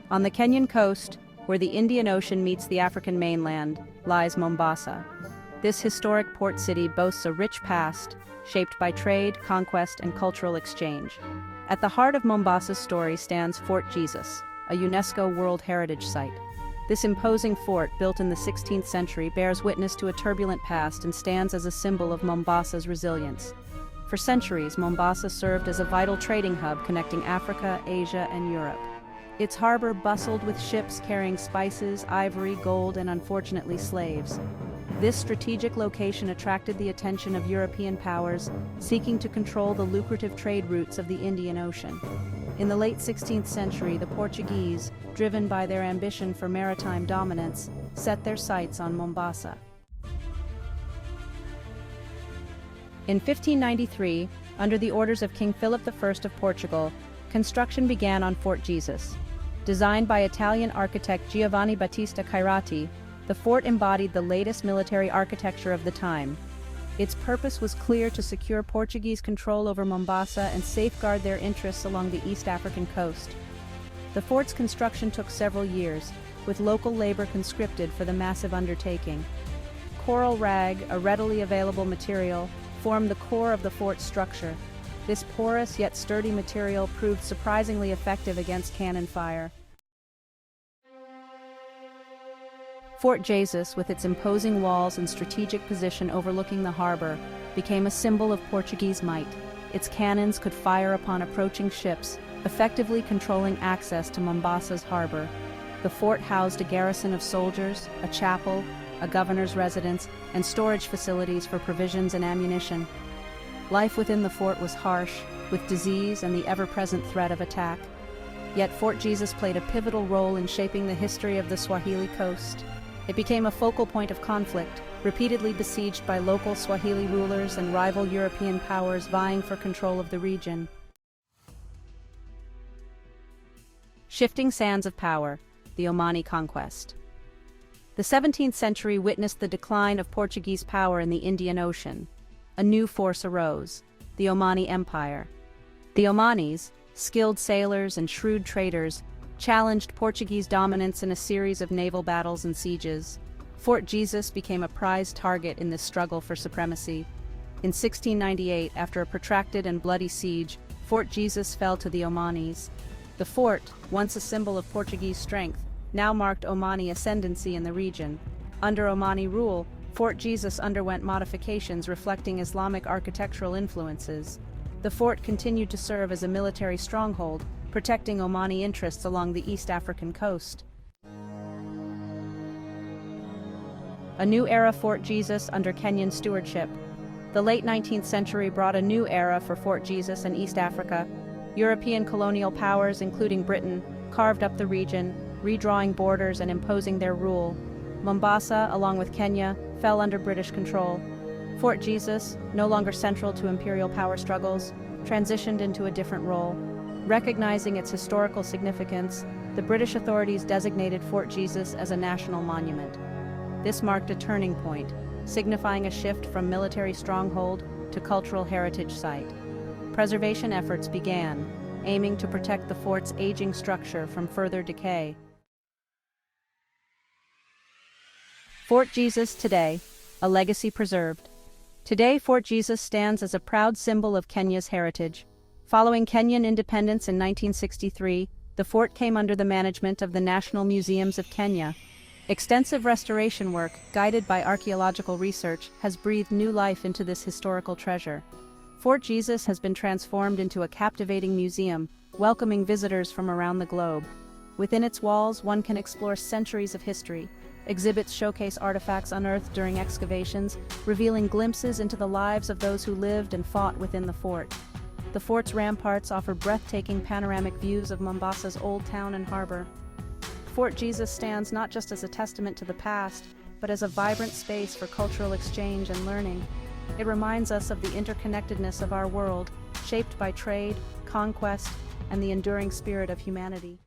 On the Kenyan coast, where the Indian Ocean meets the African mainland, lies Mombasa. This historic port city boasts a rich past, shaped by trade, conquest, and cultural exchange. At the heart of Mombasa's story stands Fort Jesus, a UNESCO World Heritage Site. This imposing fort, built in the 16th century, bears witness to a turbulent past and stands as a symbol of Mombasa's resilience. For centuries, Mombasa served as a vital trading hub connecting Africa, Asia, and Europe. Its harbor bustled with ships carrying spices, ivory, gold, and unfortunately slaves. This strategic location attracted the attention of European powers seeking to control the lucrative trade routes of the Indian Ocean. In the late 16th century, the Portuguese, driven by their ambition for maritime dominance, set their sights on Mombasa. In 1593, under the orders of King Philip I of Portugal, construction began on Fort Jesus. Designed by Italian architect Giovanni Battista Cairati, the fort embodied the latest military architecture of the time. Its purpose was clear: to secure Portuguese control over Mombasa and safeguard their interests along the East African coast. The fort's construction took several years, with local labor conscripted for the massive undertaking. Coral rag, a readily available material, formed the core of the fort's structure. This porous yet sturdy material proved surprisingly effective against cannon fire. Fort Jesus, with its imposing walls and strategic position overlooking the harbor, became a symbol of Portuguese might. Its cannons could fire upon approaching ships, effectively controlling access to Mombasa's harbor. The fort housed a garrison of soldiers, a chapel, a governor's residence, and storage facilities for provisions and ammunition. Life within the fort was harsh, with disease and the ever-present threat of attack. Yet Fort Jesus played a pivotal role in shaping the history of the Swahili coast. It became a focal point of conflict, repeatedly besieged by local Swahili rulers and rival European powers vying for control of the region. Shifting sands of power, the Omani conquest. The 17th century witnessed the decline of Portuguese power in the Indian Ocean. A new force arose, the Omani Empire. The Omanis, skilled sailors and shrewd traders, challenged Portuguese dominance in a series of naval battles and sieges. Fort Jesus became a prized target in this struggle for supremacy. In 1698, after a protracted and bloody siege, Fort Jesus fell to the Omanis. The fort, once a symbol of Portuguese strength, now marked Omani ascendancy in the region. Under Omani rule, Fort Jesus underwent modifications reflecting Islamic architectural influences. The fort continued to serve as a military stronghold, protecting Omani interests along the East African coast. A new era Fort Jesus under Kenyan stewardship. The late 19th century brought a new era for Fort Jesus and East Africa. European colonial powers, including Britain, carved up the region, redrawing borders and imposing their rule. Mombasa, along with Kenya, fell under British control. Fort Jesus, no longer central to imperial power struggles, transitioned into a different role. Recognizing its historical significance, the British authorities designated Fort Jesus as a national monument. This marked a turning point, signifying a shift from military stronghold to cultural heritage site. Preservation efforts began, aiming to protect the fort's aging structure from further decay. Fort Jesus today, a legacy preserved. Today, Fort Jesus stands as a proud symbol of Kenya's heritage. Following Kenyan independence in 1963, the fort came under the management of the National Museums of Kenya. Extensive restoration work, guided by archaeological research, has breathed new life into this historical treasure. Fort Jesus has been transformed into a captivating museum, welcoming visitors from around the globe. Within its walls, one can explore centuries of history. Exhibits showcase artifacts unearthed during excavations, revealing glimpses into the lives of those who lived and fought within the fort. The fort's ramparts offer breathtaking panoramic views of Mombasa's old town and harbor. Fort Jesus stands not just as a testament to the past, but as a vibrant space for cultural exchange and learning. It reminds us of the interconnectedness of our world, shaped by trade, conquest, and the enduring spirit of humanity.